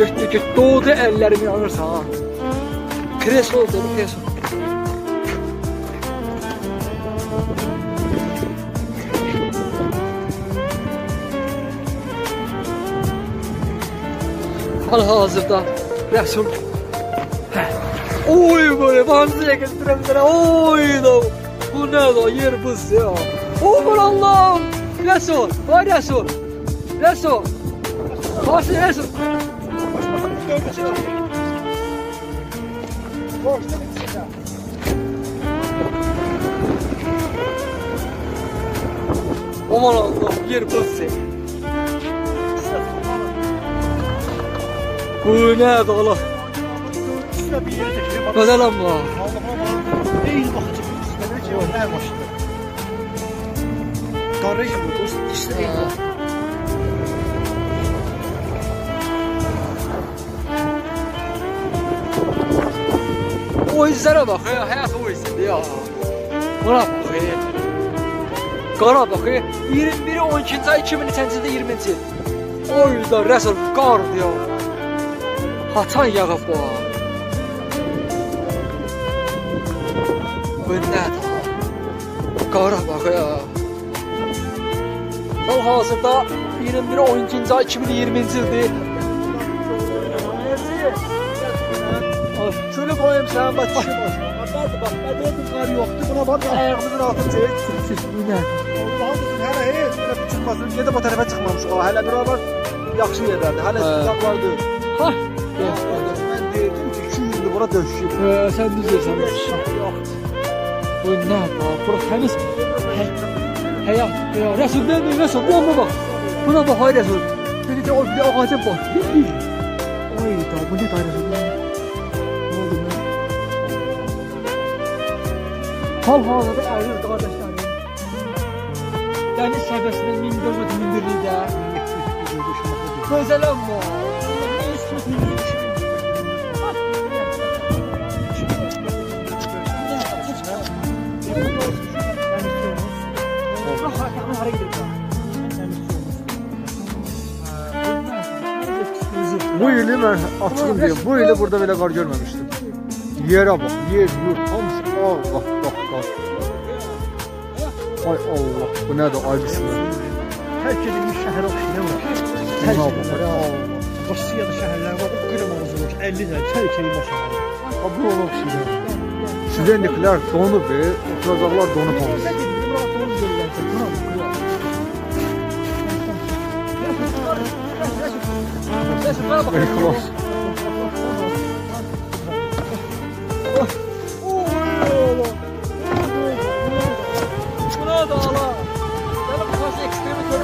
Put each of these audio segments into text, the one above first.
Getdi, doğdu əllərimi yanırsa ha. Kreslo oldu, kreslo. Hal-hazırda Rəsul. Oy böyle banzıya getiremler. Oy da. Bu ne da yer buz ya. Aman Allah'ım. Rəsul, vay Rəsul. Rəsul. Nasıl Rəsul? Aman Allah'ım yer buz ya. Bu ne da Allah. Güzel ama. Değil bakıcı bir üstüne ki o her maşında. Garaj bu, işte değil bu. O izlere bak ya, hayat o izledi ya. Buna bak ya. Qara bak ya, 21 12 ay 2000-ci ildə 20-ci. Oy da Rəsul qardı ya. Hatan yağıb bu. Bu nədir? Qara bak ya. Hal-hazırda 21 12 ay 2020-ci ildir. Şöyle koyayım sen bak işe bak. Bak ben dedim kar yoktu. Buna bak ayağımızın altını çek. Bu nə? Allah'ım hele hiç böyle çıkmasın. Niye de bu tarafa çıkmamış o. Hele beraber yaxşı yerlerdi. Hele sıcaklardı. Ha? Ben dedim ki 2 yıldır bura döşüyor. Sen düzəlsən. Bu nə? Bura təmiz həyat. Rəsul deyil, Rəsul. Buna bak. Buna bak hay Rəsul. Dedi ki o bir ağaca bak. Oy da bu ne Rəsul? Ne oldu lan? Hal-hazırda ayrıldı qardaşlarım. Dəniz səviyyəsindən 1400 mindirlikdə. Gözəl amma. Bu yılı ben açığım diyeyim. Bu yılı burada böyle kar görmemiştim. Yere bak, yer, yurt, hamısı. Allah, bak. Ay Allah, bu ne de ay bismillah. Terk edilmiş şehre okşayına var. Terk edilmiş. Rusya'da şehirler var. O kırmızı olmuş. 50 lira terk edilmiş şehir. Bu ona okşayına. Sizinlikler donup be. Oturacaklar donup olmuş. Klas. Buna da ala.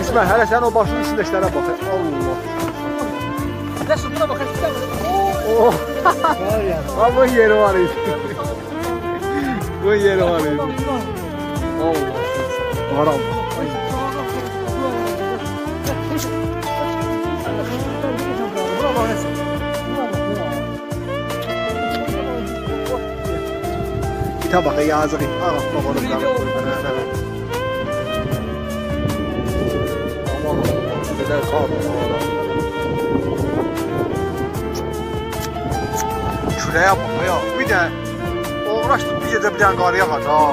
İsmail hele sen o başının üstünde işlere bak. Allah. Rəsul buna bak. Oh. Var ya. Ha bu yeri var idi. Bu yeri var idi. Allah. Haram. Gita bak yazık. Ah babanın kanı. Aman güzel kar. Şuraya bak ya. Bir de uğraştık bir gece bir tane karıya kaç ha.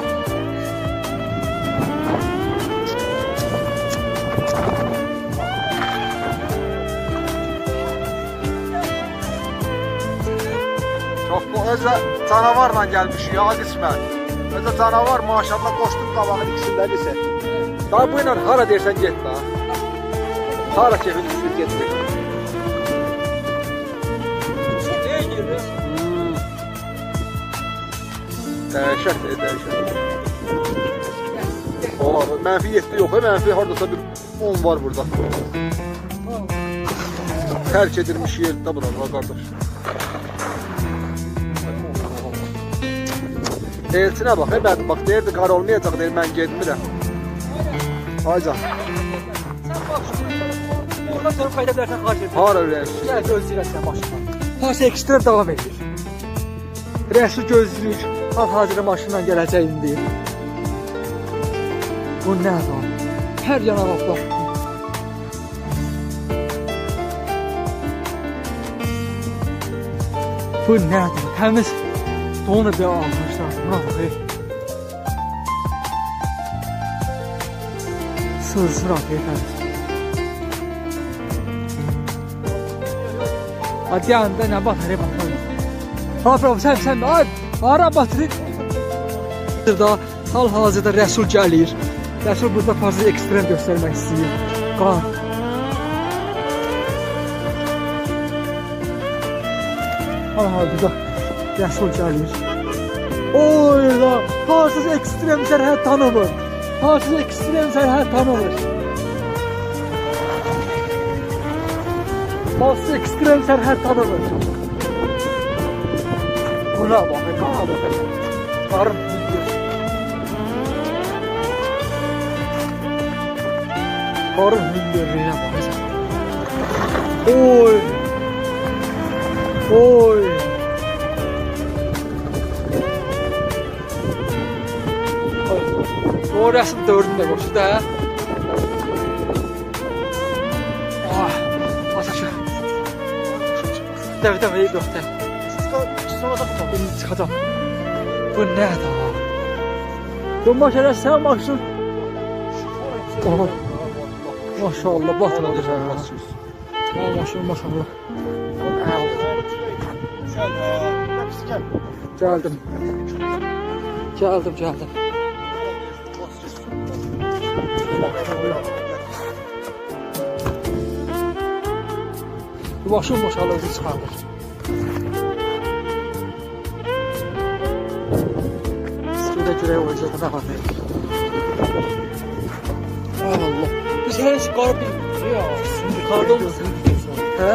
Çok bu özü canavarla gelmiş ya kısmen. Özü canavar maşallah koştum kabağın ikisinden ise. Daha bu ilə hara dersən get daha. Hara kefin düşür get. Neye girdi? Dəhşət, dəhşət. Ola, mənfi 7 yox, mənfi hardasa bir 10 var burada. Terk edilmiş yerdə buralar qardaş. Elçinə bax, mən bax deyirdi qar olmayacaq deyir, mən getmirəm. Aycan. Sen bak şuraya. Oradan sonra qayda bilərsən xahiş edirəm. Hara öyrənirsən? Gəl gözləyirəm sən maşından. Fasilə ekstrem davam edir. Rəsul gözləyir. Hal-hazırda maşınla gələcəyini deyir. Bu nə adam? Hər yana bax. Bu nədir? Təmiz donu bir almışlar. Buna bax. Sırsırak təmiz. Hadi yanında nə batırı batırı. Ha, bravo, sən, ara batırı. Da hal-hazırda Rəsul gəlir. Rəsul burada fazla ekstrem göstərmək istəyir. Qan. Hal-hazırda Rəsul gəlir. Oy da, harsız ekstrem sərhəd tanımır. Harsız ekstrem sərhəd tanımır. Harsız ekstrem sərhəd tanımır. Buna bax, qana bax. Qarım gidiyor. Qarım hündürlüğünə baxacaq. Oy. Oy. O rəsm dördündə qoşu da. Ah, basışı. Dəvdə iyi dörtdə. İndi çıxacaq. Bu nədir? Dönbaş elə sən baxsın. Oha. Maşallah, batmadı sən. Maşallah. Geldim. Başım boşalır, çıxardır. Sıkıda görək olacaq da var. Allah. Biz hər şey qarı bilmirik ya. Yuxarıda olmasın. Hə?